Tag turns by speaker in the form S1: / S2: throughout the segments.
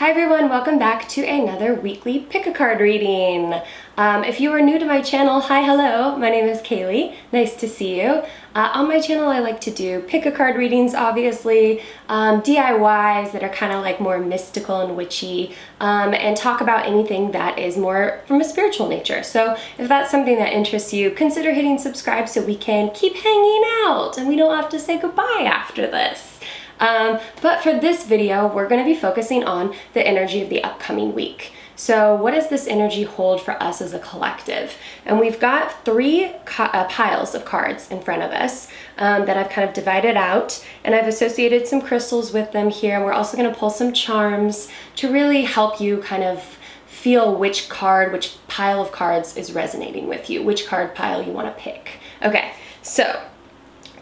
S1: Hi everyone, welcome back to another weekly pick-a-card reading. If you are new to my channel, hi, hello, my name is Kaylie. Nice to see you. On my channel I like to do pick-a-card readings, obviously, DIYs that are kind of like more mystical and witchy, and talk about anything that is more from a spiritual nature. So if that's something that interests you, consider hitting subscribe so we can keep hanging out and we don't have to say goodbye after this. But for this video, we're going to be focusing on the energy of the upcoming week. So what does this energy hold for us as a collective? And we've got three piles of cards in front of us that I've kind of divided out, and I've associated some crystals with them here. And we're also going to pull some charms to really help you kind of feel which pile of cards is resonating with you, which card pile you want to pick. Okay, so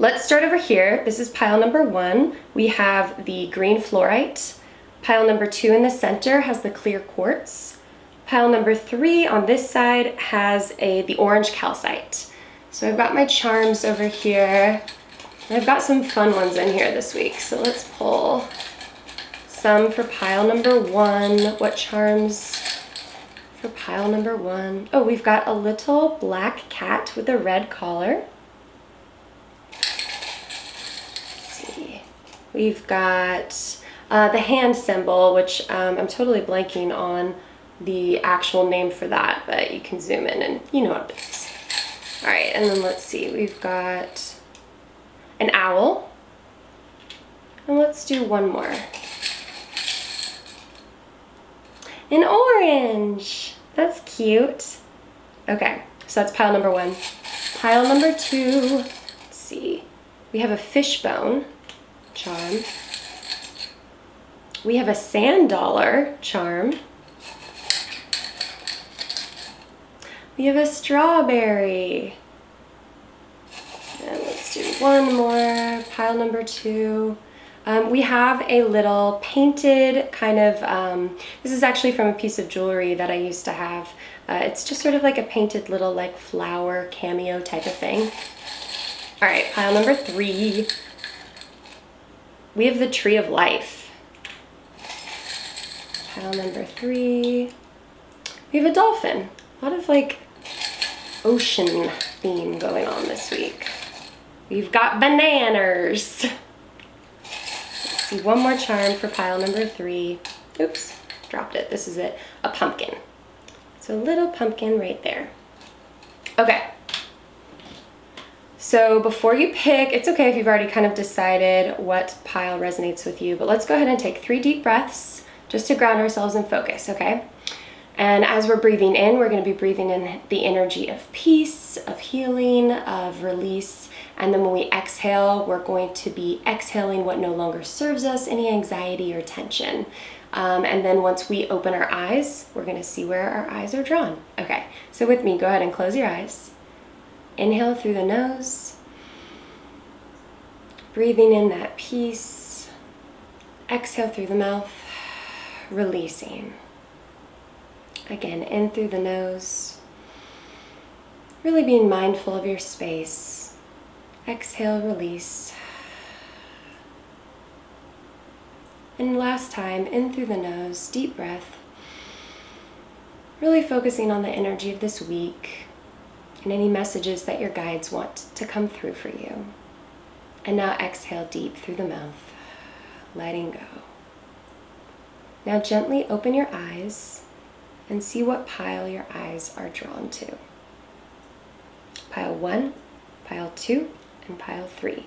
S1: let's start over here. This is pile number 1. We have the green fluorite. Pile number 2 in the center has the clear quartz. Pile number 3 on this side has the orange calcite. So I've got my charms over here. I've got some fun ones in here this week. So let's pull some for pile number 1. What charms for pile number 1? Oh, we've got a little black cat with a red collar. We've got the hand symbol, which I'm totally blanking on the actual name for that, but you can zoom in and you know what it is. All right, and then let's see, we've got an owl. And let's do one more. An orange. That's cute. Okay, so that's pile number 1. Pile number 2, let's see. We have a fishbone charm. We have a sand dollar charm. We have a strawberry. And let's do one more, pile number 2. We have a little painted kind of, this is actually from a piece of jewelry that I used to have. It's just sort of like a painted little like flower cameo type of thing. All right, pile number 3. We have the tree of life. Pile number 3. We have a dolphin. A lot of like ocean theme going on this week. We've got bananas. Let's see, one more charm for pile number 3. Oops, dropped it. This is it. A pumpkin. So a little pumpkin right there. Okay. So before you pick, it's okay if you've already kind of decided what pile resonates with you, but let's go ahead and take 3 deep breaths just to ground ourselves and focus, okay? And as we're breathing in, we're going to be breathing in the energy of peace, of healing, of release. And then when we exhale, we're going to be exhaling what no longer serves us, any anxiety or tension. And then once we open our eyes, we're going to see where our eyes are drawn. Okay, so with me, go ahead and close your eyes. Inhale through the nose, breathing in that peace. Exhale through the mouth, releasing. Again, in through the nose, really being mindful of your space. Exhale, release. And last time, in through the nose, deep breath. Really focusing on the energy of this week and any messages that your guides want to come through for you. And now exhale deep through the mouth, letting go. Now gently open your eyes and see what pile your eyes are drawn to. Pile 1, pile 2, and pile 3.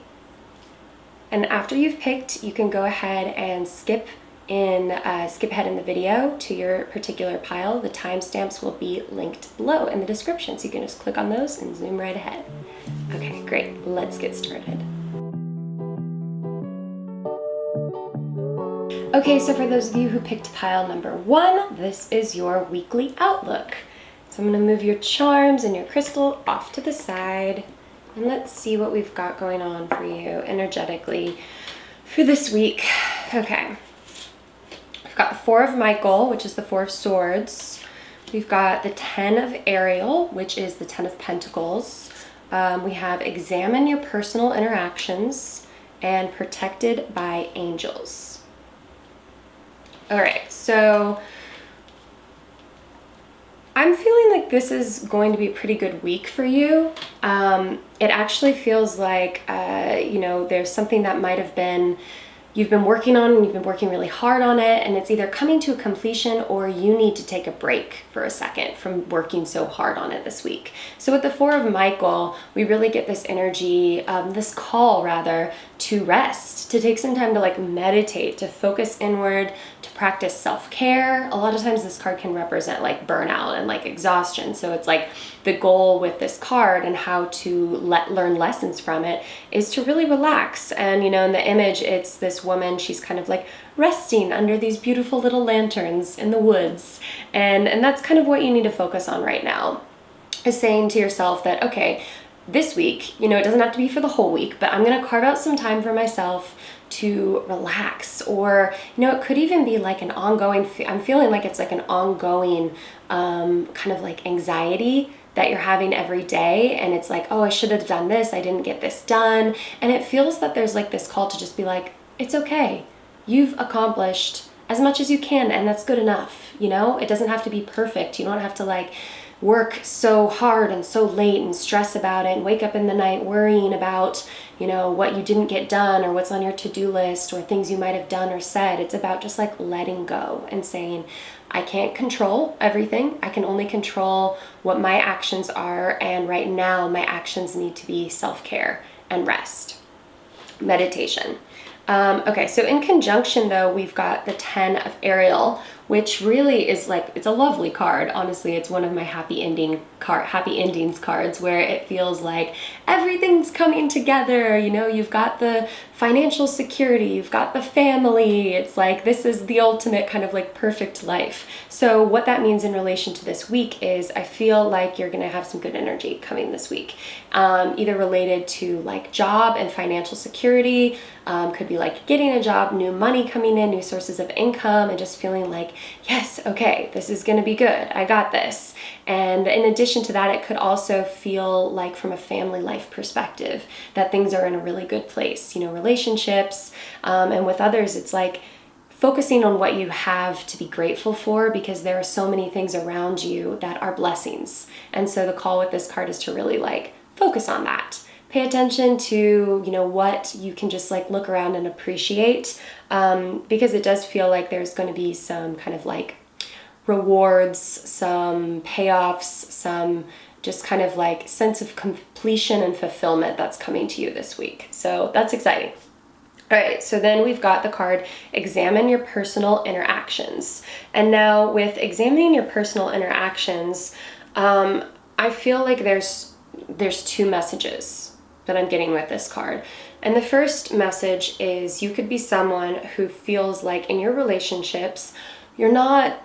S1: And after you've picked, you can go ahead and skip ahead in the video to your particular pile. The timestamps will be linked below in the description, so you can just click on those and zoom right ahead. Okay, great. Let's get started. Okay, so for those of you who picked pile number 1, this is your weekly outlook. So I'm going to move your charms and your crystal off to the side, and let's see what we've got going on for you energetically for this week. Okay. We've got the 4 of Michael, which is the 4 of Swords. We've got the 10 of Ariel, which is the 10 of Pentacles. We have examine your personal interactions and protected by angels. All right, so I'm feeling like this is going to be a pretty good week for you. It actually feels like, there's something that might have been you've been working on and you've been working really hard on it, and it's either coming to a completion or you need to take a break for a second from working so hard on it this week. So with the Four of Michael, we really get this energy, this call rather, to rest, to take some time to like meditate, to focus inward, to practice self-care. A lot of times this card can represent like burnout and like exhaustion. So it's like the goal with this card and how to learn lessons from it is to really relax. And in the image, it's this woman, she's kind of like resting under these beautiful little lanterns in the woods. And that's kind of what you need to focus on right now, is saying to yourself that, okay, this week, it doesn't have to be for the whole week, but I'm going to carve out some time for myself to relax. Or, it could even be like an ongoing, I'm feeling like it's like an ongoing kind of like anxiety that you're having every day. And it's like, oh, I should have done this. I didn't get this done. And it feels that there's like this call to just be like, it's okay. You've accomplished as much as you can, and that's good enough. It doesn't have to be perfect. You don't have to like work so hard and so late and stress about it and wake up in the night worrying about, what you didn't get done or what's on your to-do list or things you might have done or said. It's about just like letting go and saying, I can't control everything. I can only control what my actions are. And right now my actions need to be self-care and rest. Meditation. Okay, so in conjunction though, we've got the 10 of Ariel, which really is like, it's a lovely card. Honestly, it's one of my happy endings cards, where it feels like everything's coming together. You've got the financial security, you've got the family. It's like, this is the ultimate kind of like perfect life. So what that means in relation to this week is I feel like you're going to have some good energy coming this week, either related to like job and financial security. Could be like getting a job, new money coming in, new sources of income, and just feeling like, yes, okay, this is going to be good. I got this. And in addition to that, it could also feel like from a family life perspective that things are in a really good place, relationships, and with others, it's like focusing on what you have to be grateful for, because there are so many things around you that are blessings. And so the call with this card is to really like focus on that. Pay attention to, what you can just like look around and appreciate, because it does feel like there's going to be some kind of like rewards, some payoffs, some just kind of like sense of completion and fulfillment that's coming to you this week. So that's exciting. All right, so then we've got the card, examine your personal interactions. And now with examining your personal interactions, I feel like there's two messages that I'm getting with this card. And the first message is you could be someone who feels like in your relationships, you're not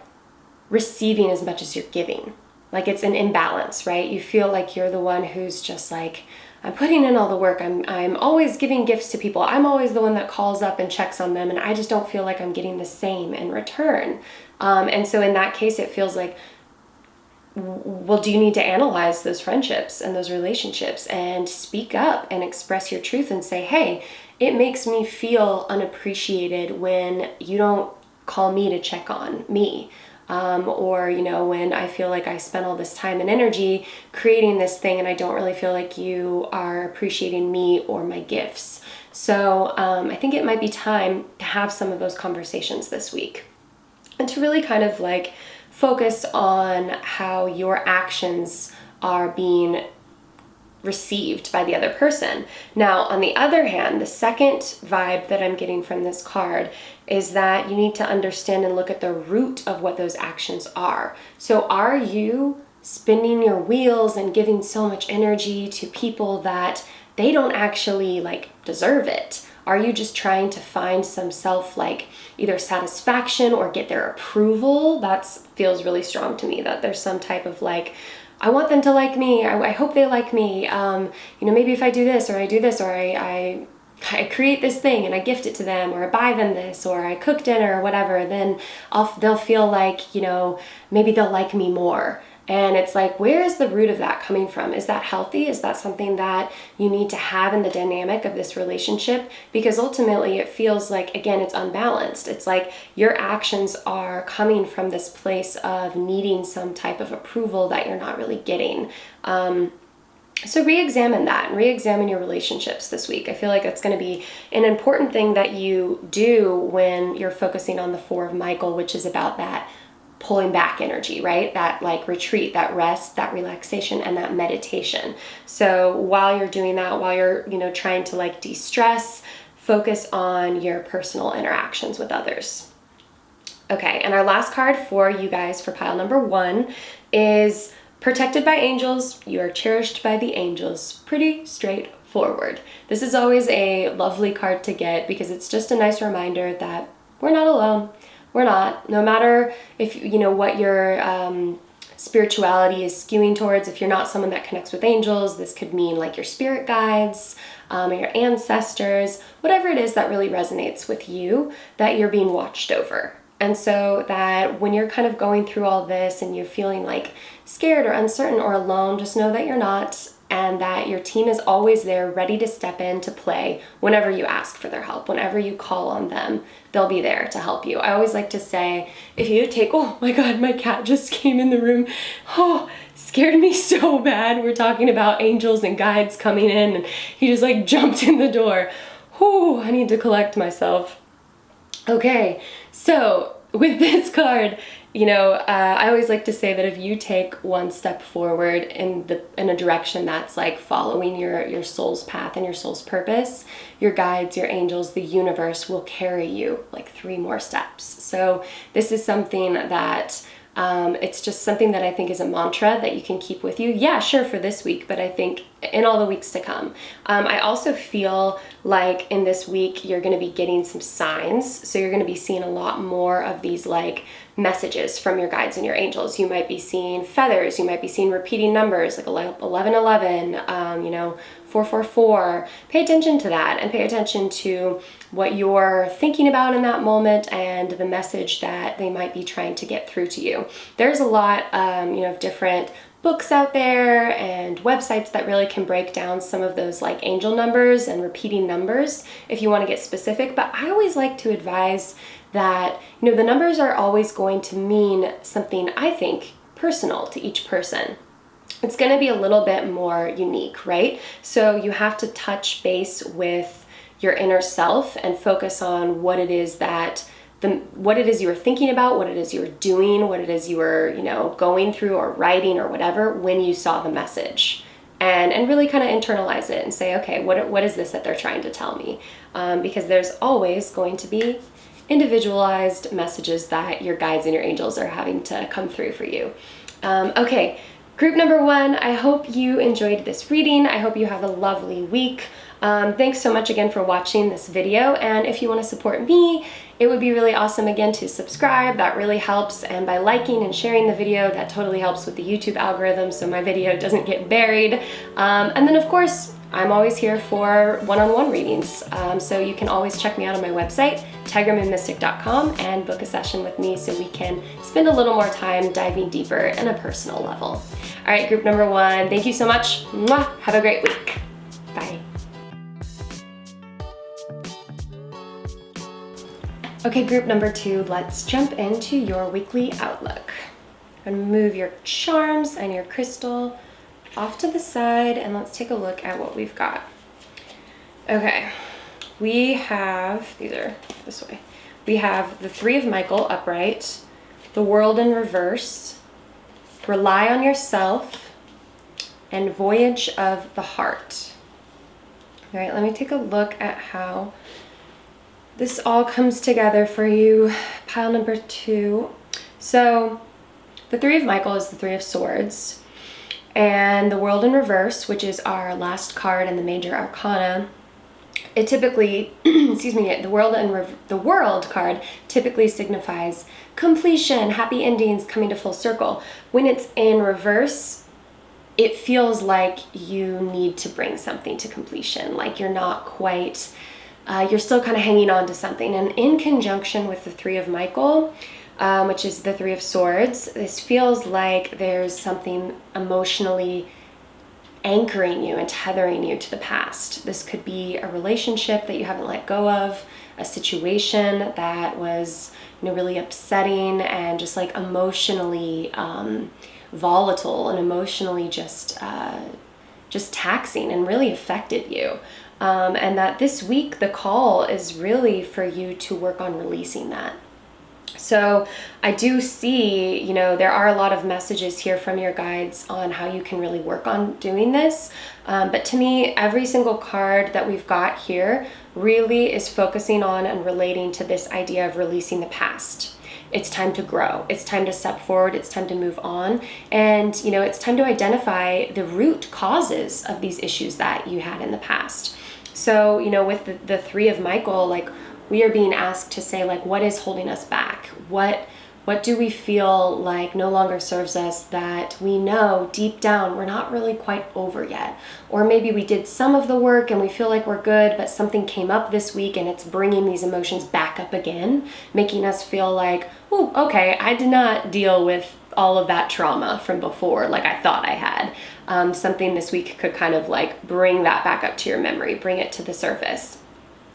S1: receiving as much as you're giving. Like it's an imbalance, right? You feel like you're the one who's just like, I'm putting in all the work. I'm always giving gifts to people. I'm always the one that calls up and checks on them. And I just don't feel like I'm getting the same in return. And so in that case, it feels like, well, do you need to analyze those friendships and those relationships and speak up and express your truth and say, hey, it makes me feel unappreciated when you don't call me to check on me. Or, when I feel like I spent all this time and energy creating this thing and I don't really feel like you are appreciating me or my gifts. So I think it might be time to have some of those conversations this week and to really kind of like focus on how your actions are being received by the other person. Now, on the other hand, the second vibe that I'm getting from this card is that you need to understand and look at the root of what those actions are. So are you spinning your wheels and giving so much energy to people that they don't actually like deserve it? Are you just trying to find some self like either satisfaction or get their approval? That feels really strong to me, that there's some type of like, I want them to like me. I hope they like me. Maybe if I do this or I do this or I create this thing and I gift it to them or I buy them this or I cook dinner or whatever, then they'll feel like, maybe they'll like me more. And it's like, where is the root of that coming from? Is that healthy? Is that something that you need to have in the dynamic of this relationship? Because ultimately it feels like, again, it's unbalanced. It's like your actions are coming from this place of needing some type of approval that you're not really getting. So re-examine that and re-examine your relationships this week. I feel like that's going to be an important thing that you do when you're focusing on the 4 of Michael, which is about that pulling back energy, right? That like retreat, that rest, that relaxation, and that meditation. So while you're doing that, while you're, trying to like de-stress, focus on your personal interactions with others. Okay, and our last card for you guys for pile number 1 is protected by angels. You are cherished by the angels. Pretty straightforward. This is always a lovely card to get because it's just a nice reminder that we're not alone. We're not. No matter if what your spirituality is skewing towards, if you're not someone that connects with angels, this could mean like your spirit guides, or your ancestors, whatever it is that really resonates with you, that you're being watched over. And so that when you're kind of going through all this and you're feeling like scared or uncertain or alone, just know that you're not, and that your team is always there ready to step in to play whenever you ask for their help. Whenever you call on them, they'll be there to help you. I always like to say, if you take, oh my God, my cat just came in the room. Oh, scared me so bad. We're talking about angels and guides coming in and he just like jumped in the door. Oh, I need to collect myself. Okay, so with this card, I always like to say that if you take one step forward in a direction that's like following your soul's path and your soul's purpose, your guides, your angels, the universe will carry you like 3 more steps. So this is something that it's just something that I think is a mantra that you can keep with you. Yeah, sure, for this week, but I think in all the weeks to come. I also feel like in this week, you're going to be getting some signs. So you're going to be seeing a lot more of these like messages from your guides and your angels. You might be seeing feathers. You might be seeing repeating numbers like 1111, 444. Pay attention to that and pay attention to what you're thinking about in that moment and the message that they might be trying to get through to you. There's a lot, of different books out there and websites that really can break down some of those like angel numbers and repeating numbers if you want to get specific. But I always like to advise that, the numbers are always going to mean something, I think, personal to each person. It's going to be a little bit more unique, right? So you have to touch base with your inner self and focus on what it is what it is you were thinking about, what it is you were doing, what it is you were, going through or writing or whatever when you saw the message. And really kind of internalize it and say, okay, what is this that they're trying to tell me? Because there's always going to be individualized messages that your guides and your angels are having to come through for you. Okay, group number 1, I hope you enjoyed this reading. I hope you have a lovely week. Thanks so much again for watching this video, and if you want to support me, it would be really awesome again to subscribe. That really helps, and by liking and sharing the video, that totally helps with the YouTube algorithm so my video doesn't get buried. And then of course, I'm always here for one-on-one readings, so you can always check me out on my website, tigermoonmystic.com, and book a session with me so we can spend a little more time diving deeper in a personal level. All right, group number 1, thank you so much. Mwah! Have a great week. Bye. Okay, group number 2, let's jump into your weekly outlook. I'm gonna move your charms and your crystal off to the side and let's take a look at what we've got. Okay, we have, these are this way. We have the 3 of Michael upright, the World in reverse, Rely on Yourself, and Voyage of the Heart. All right, let me take a look at how this all comes together for you, pile number 2. So the 3 of Michael is the 3 of Swords, and the World in reverse, which is our last card in the major arcana, it typically, the World card typically signifies completion, happy endings, coming to full circle. When it's in reverse, it feels like you need to bring something to completion, like you're not quite, you're still kind of hanging on to something. And in conjunction with the 3 of Michael, which is the Three of Swords. This feels like there's something emotionally anchoring you and tethering you to the past. This could be a relationship that you haven't let go of, a situation that was, really upsetting and just like emotionally volatile and emotionally just taxing and really affected you. And that this week the call is really for you to work on releasing that. So I do see, there are a lot of messages here from your guides on how you can really work on doing this. But to me, every single card that we've got here really is focusing on and relating to this idea of releasing the past. It's time to grow. It's time to step forward. It's time to move on. And, it's time to identify the root causes of these issues that you had in the past. So, with the Three of Michael, like, we are being asked to say, like, what is holding us back? What do we feel like no longer serves us, that we know deep down we're not really quite over yet? Or maybe we did some of the work and we feel like we're good, but something came up this week and it's bringing these emotions back up again, making us feel like, oh, okay, I did not deal with all of that trauma from before like I thought I had. Something this week could kind of like bring that back up to your memory, bring it to the surface.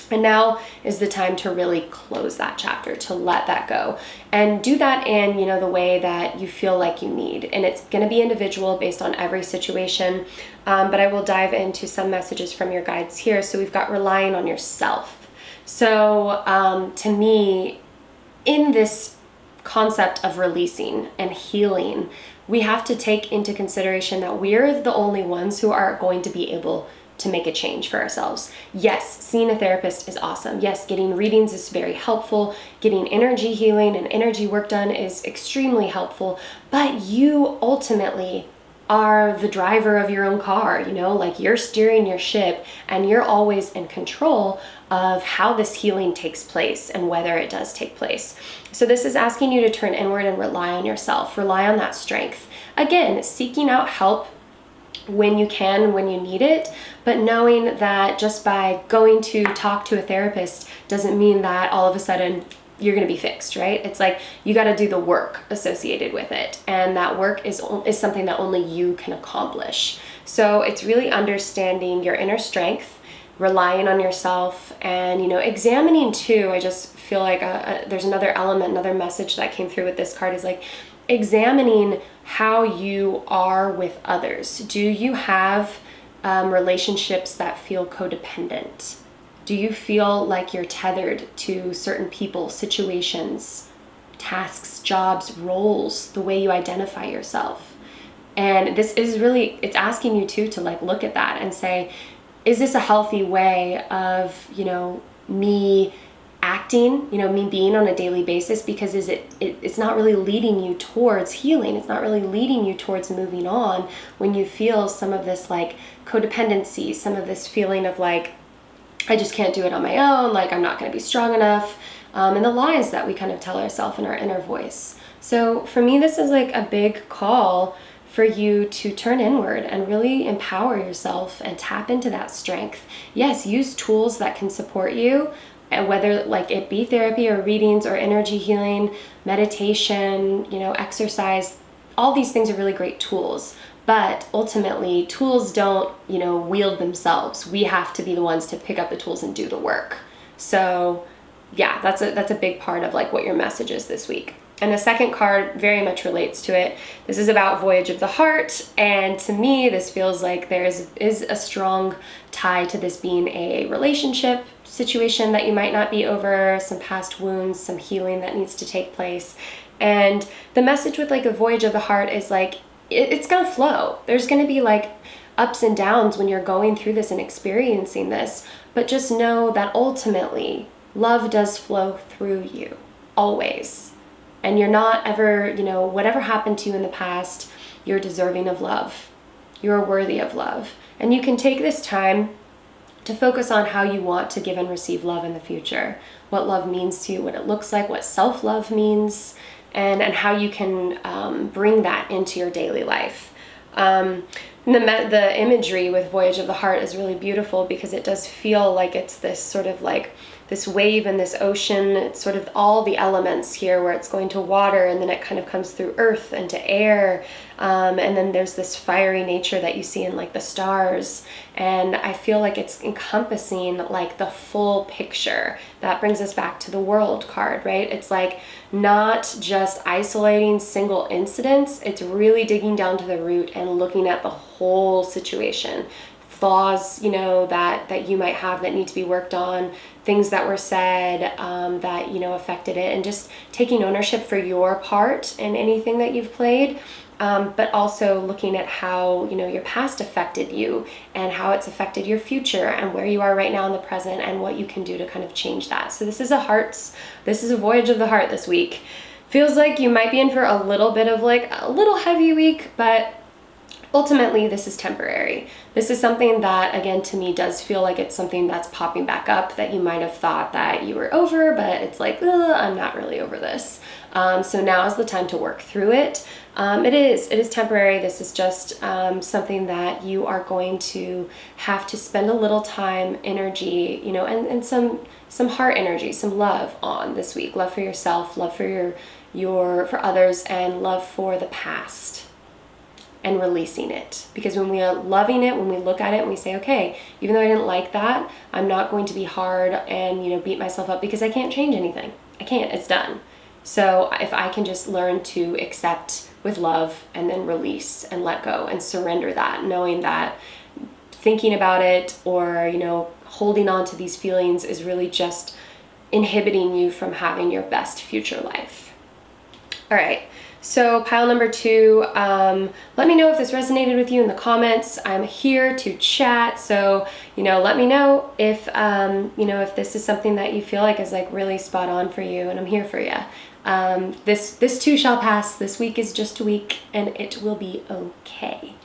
S1: And now is the time to really close that chapter, to let that go, and do that in, the way that you feel like you need. And it's going to be individual based on every situation. But I will dive into some messages from your guides here. So we've got relying on yourself. So to me, in this concept of releasing and healing, we have to take into consideration that we're the only ones who are going to be able to make a change for ourselves. Yes, seeing a therapist is awesome. Yes, getting readings is very helpful. Getting energy healing and energy work done is extremely helpful. But you ultimately are the driver of your own car, like you're steering your ship and you're always in control of how this healing takes place and whether it does take place. So this is asking you to turn inward and rely on yourself, rely on that strength. Again, seeking out help when you can, when you need it, but knowing that just by going to talk to a therapist doesn't mean that all of a sudden you're going to be fixed, right? It's like you got to do the work associated with it, and that work is something that only you can accomplish. So it's really understanding your inner strength, relying on yourself, and examining too. I just feel like there's another element, another message that came through with this card is like examining how you are with others. Do you have relationships that feel codependent? Do you feel like you're tethered to certain people, situations, tasks, jobs, roles, the way you identify yourself? And this is really, it's asking you too to like look at that and say, is this a healthy way of, me acting, me being on a daily basis? Because it's not really leading you towards healing. It's not really leading you towards moving on when you feel some of this like codependency, some of this feeling of like, I just can't do it on my own, like I'm not going to be strong enough, and the lies that we kind of tell ourselves in our inner voice. So for me, this is like a big call for you to turn inward and really empower yourself and tap into that strength. Yes, use tools that can support you, and whether like it be therapy or readings or energy healing, meditation, exercise. All these things are really great tools, but ultimately tools don't, wield themselves. We have to be the ones to pick up the tools and do the work. So yeah, that's a big part of like what your message is this week. And the second card very much relates to it. This is about Voyage of the Heart, and to me this feels like there is a strong tie to this being a relationship situation that you might not be over, some past wounds, some healing that needs to take place. And the message with like a Voyage of the Heart is like it's gonna flow. There's gonna be like ups and downs when you're going through this and experiencing this, but just know that ultimately love does flow through you always. And you're not ever, whatever happened to you in the past, you're deserving of love. You're worthy of love. And you can take this time to focus on how you want to give and receive love in the future. What love means to you, what it looks like, what self-love means, and how you can bring that into your daily life. The imagery with Voyage of the Heart is really beautiful because it does feel like it's this sort of like this wave and this ocean. It's sort of all the elements here, where it's going to water, and then it kind of comes through earth and to air, and then there's this fiery nature that you see in like the stars. And I feel like it's encompassing like the full picture. That brings us back to the World card, right? It's like not just isolating single incidents, it's really digging down to the root and looking at the whole situation. Flaws, you know, that you might have that need to be worked on, things that were said that, you know, affected it, and just taking ownership for your part in anything that you've played. But also looking at how, you know, your past affected you and how it's affected your future and where you are right now in the present and what you can do to kind of change that. So this is a voyage of the heart this week. Feels like you might be in for a little bit of like a little heavy week, but ultimately this is temporary. This is something that, again, to me does feel like it's something that's popping back up that you might have thought that you were over, but it's like, I'm not really over this. So now is the time to work through it. It is temporary. This is just something that you are going to have to spend a little time, energy, you know, and some heart energy, some love on this week. Love for yourself, love for for others, and love for the past. And releasing it. Because when we are loving it, when we look at it and we say, okay, even though I didn't like that, I'm not going to be hard and, you know, beat myself up because I can't change anything. I can't, it's done. So if I can just learn to accept with love and then release and let go and surrender that, knowing that thinking about it or, you know, holding on to these feelings is really just inhibiting you from having your best future life. All right. So pile number 2, let me know if this resonated with you in the comments. I'm here to chat. So, you know, let me know if, you know, if this is something that you feel like is like really spot on for you, and I'm here for you. This too shall pass. This week is just a week and it will be okay.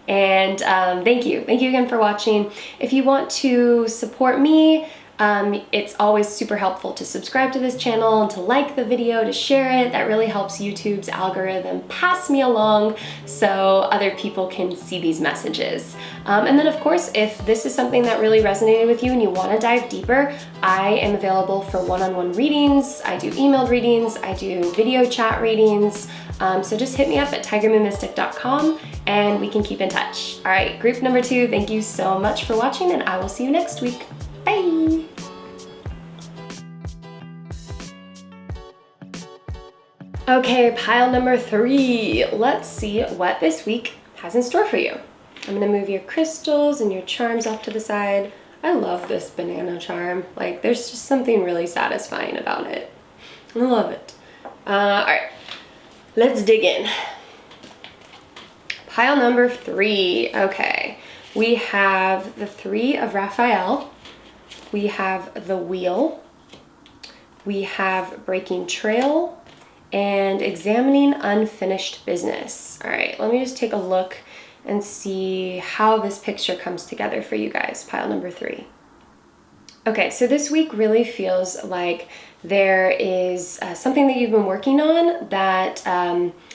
S1: And thank you again for watching. If you want to support me, it's always super helpful to subscribe to this channel and to like the video, to share it. That really helps YouTube's algorithm pass me along so other people can see these messages. And then of course, if this is something that really resonated with you and you want to dive deeper, I am available for one-on-one readings. I do emailed readings, I do video chat readings. So just hit me up at tigermoonmystic.com and we can keep in touch. All right, group number 2, thank you so much for watching, and I will see you next week. Bye! Okay, pile number 3. Let's see what this week has in store for you. I'm gonna move your crystals and your charms off to the side. I love this banana charm. Like, there's just something really satisfying about it. I love it. All right, let's dig in. Pile number 3. Okay, we have the 3 of Raphael. We have the Wheel. We have Breaking Trail and Examining Unfinished Business. All right, let me just take a look and see how this picture comes together for you guys, pile number 3. Okay, so this week really feels like there is something that you've been working on that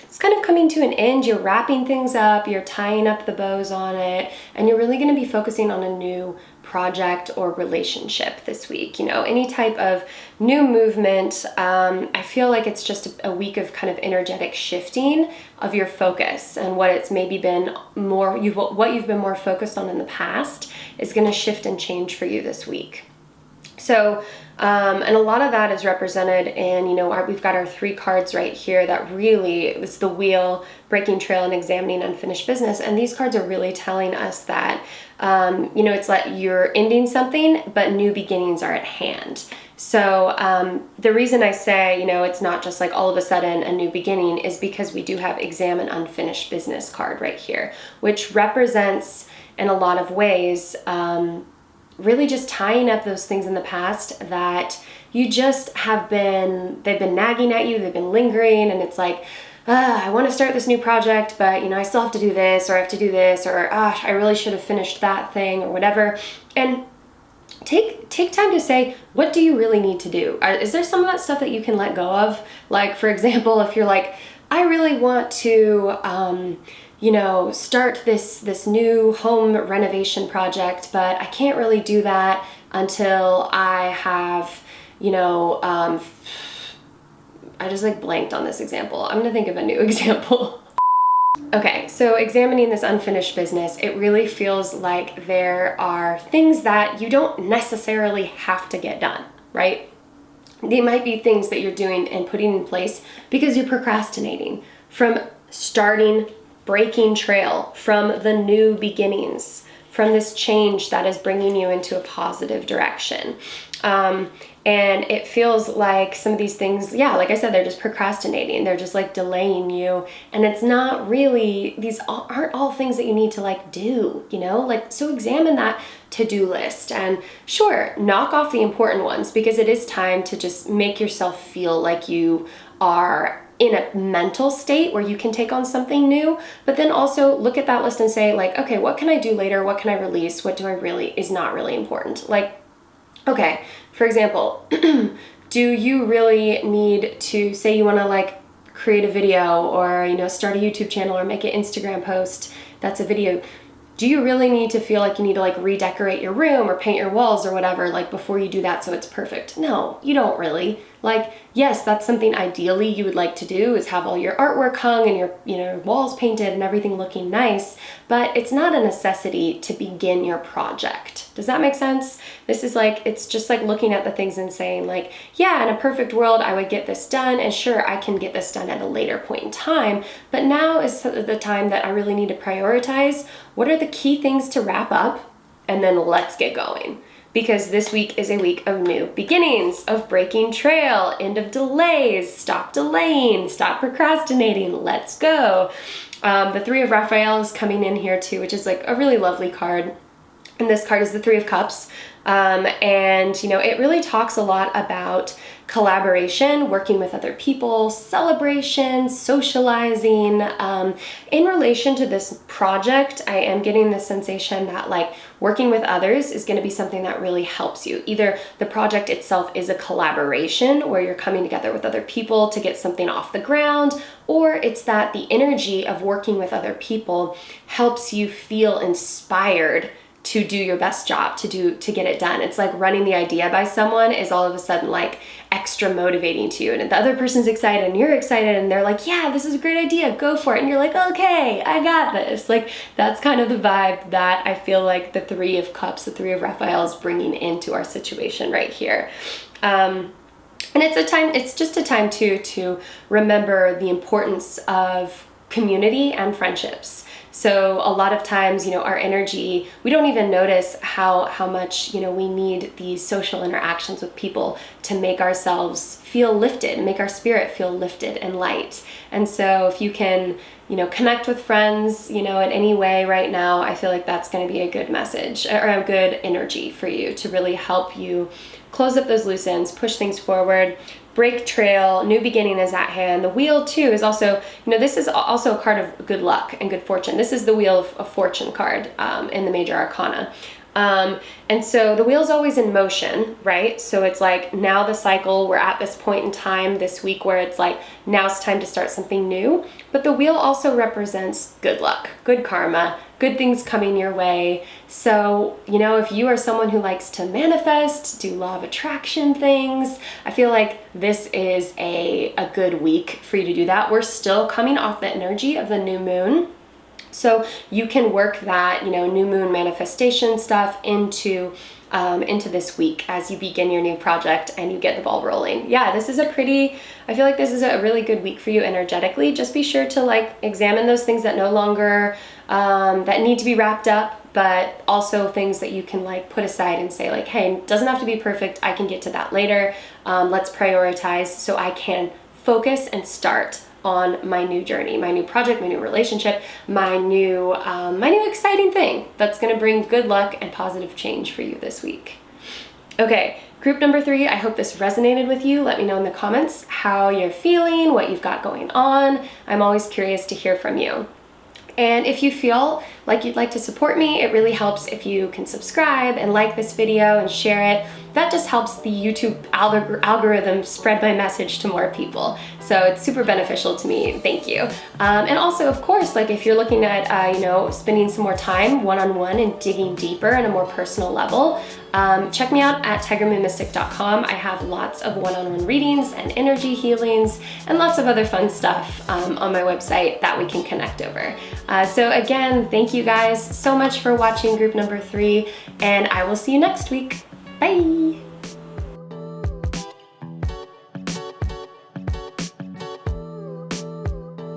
S1: it's kind of coming to an end. You're wrapping things up, you're tying up the bows on it, and you're really going to be focusing on a new project or relationship this week. You know, any type of new movement. I feel like it's just a week of kind of energetic shifting of your focus, and what it's maybe been more, what you've been more focused on in the past is going to shift and change for you this week. So, and a lot of that is represented in, you know, we've got our 3 cards right here that really, it's the Wheel, Breaking Trail, and Examining Unfinished Business. And these cards are really telling us that, you know, it's like you're ending something, but new beginnings are at hand. So the reason I say, you know, it's not just like all of a sudden a new beginning is because we do have Examine Unfinished Business card right here, which represents in a lot of ways, really just tying up those things in the past that you just have been, they've been nagging at you, they've been lingering, and it's like, I want to start this new project, but you know, I still have to do this, or I have to do this, or I really should have finished that thing, or whatever. And take time to say, what do you really need to do? Is there some of that stuff that you can let go of? Like, for example, if you're like, I really want to, you know, start this new home renovation project, but I can't really do that until I have, you know, I just like blanked on this example. I'm gonna think of a new example. Okay, so examining this unfinished business, it really feels like there are things that you don't necessarily have to get done, right? They might be things that you're doing and putting in place because you're procrastinating from starting, breaking trail, from the new beginnings, from this change that is bringing you into a positive direction. And it feels like some of these things, yeah, like I said, they're just procrastinating. They're just like delaying you. And it's not really, these aren't all things that you need to like do, you know? Like, so examine that to-do list and sure, knock off the important ones because it is time to just make yourself feel like you are in a mental state where you can take on something new, but then also look at that list and say like, okay, what can I do later? What can I release? What do I really, is not really important? Like, okay, for example, do you really need to say you want to like create a video or, you know, start a YouTube channel or make an Instagram post that's a video? Do you really need to feel like you need to like redecorate your room or paint your walls or whatever like before you do that so it's perfect? No, you don't really. Like, yes, that's something ideally you would like to do is have all your artwork hung and your, you know, walls painted and everything looking nice, but it's not a necessity to begin your project. Does that make sense? This is like, it's just like looking at the things and saying like, yeah, in a perfect world, I would get this done and sure, I can get this done at a later point in time, but now is the time that I really need to prioritize what are the key things to wrap up and then let's get going. Because this week is a week of new beginnings, of breaking trail, end of delays, stop delaying, stop procrastinating, let's go. The Three of Raphael is coming in here too, which is like a really lovely card. And this card is the Three of Cups. And, you know, it really talks a lot about collaboration, working with other people, celebration, socializing. In relation to this project, I am getting the sensation that like working with others is going to be something that really helps you. Either the project itself is a collaboration where you're coming together with other people to get something off the ground, or it's that the energy of working with other people helps you feel inspired to do your best job, to get it done. It's like running the idea by someone is all of a sudden like extra motivating to you. And the other person's excited and you're excited and they're like, yeah, this is a great idea, go for it. And you're like, okay, I got this. Like that's kind of the vibe that I feel like the Three of Cups, the Three of Raphael is bringing into our situation right here. And it's just a time too to remember the importance of community and friendships. So a lot of times, you know, our energy, we don't even notice how much, you know, we need these social interactions with people to make ourselves feel lifted, make our spirit feel lifted and light. And so if you can, you know, connect with friends, you know, in any way right now, I feel like that's going to be a good message or a good energy for you to really help you close up those loose ends, push things forward, break trail, new beginning is at hand. The Wheel too is also, you know, this is also a card of good luck and good fortune. This is the Wheel of Fortune card in the Major Arcana. And so the wheel's always in motion, right? So it's like now the cycle, we're at this point in time this week where it's like, now it's time to start something new. But the wheel also represents good luck, good karma, good things coming your way. So, you know, if you are someone who likes to manifest, do law of attraction things, I feel like this is a good week for you to do that. We're still coming off the energy of the new moon. So you can work that, you know, new moon manifestation stuff into this week as you begin your new project and you get the ball rolling. Yeah, I feel like this is a really good week for you energetically. Just be sure to like examine those things that no longer, that need to be wrapped up, but also things that you can like put aside and say like, hey, it doesn't have to be perfect. I can get to that later. Let's prioritize so I can focus and start on my new journey, my new project, my new relationship, my new exciting thing that's gonna bring good luck and positive change for you this week. Okay, group number 3, I hope this resonated with you. Let me know in the comments how you're feeling, what you've got going on. I'm always curious to hear from you. And if you feel like you'd like to support me, it really helps if you can subscribe and like this video and share it. That just helps the YouTube algorithm spread my message to more people. So it's super beneficial to me. Thank you. And also, of course, like if you're looking at, you know, spending some more time one-on-one and digging deeper in a more personal level, check me out at tigermoonmystic.com. I have lots of one-on-one readings and energy healings and lots of other fun stuff on my website that we can connect over. So again, thank you guys so much for watching group number 3, and I will see you next week. Bye!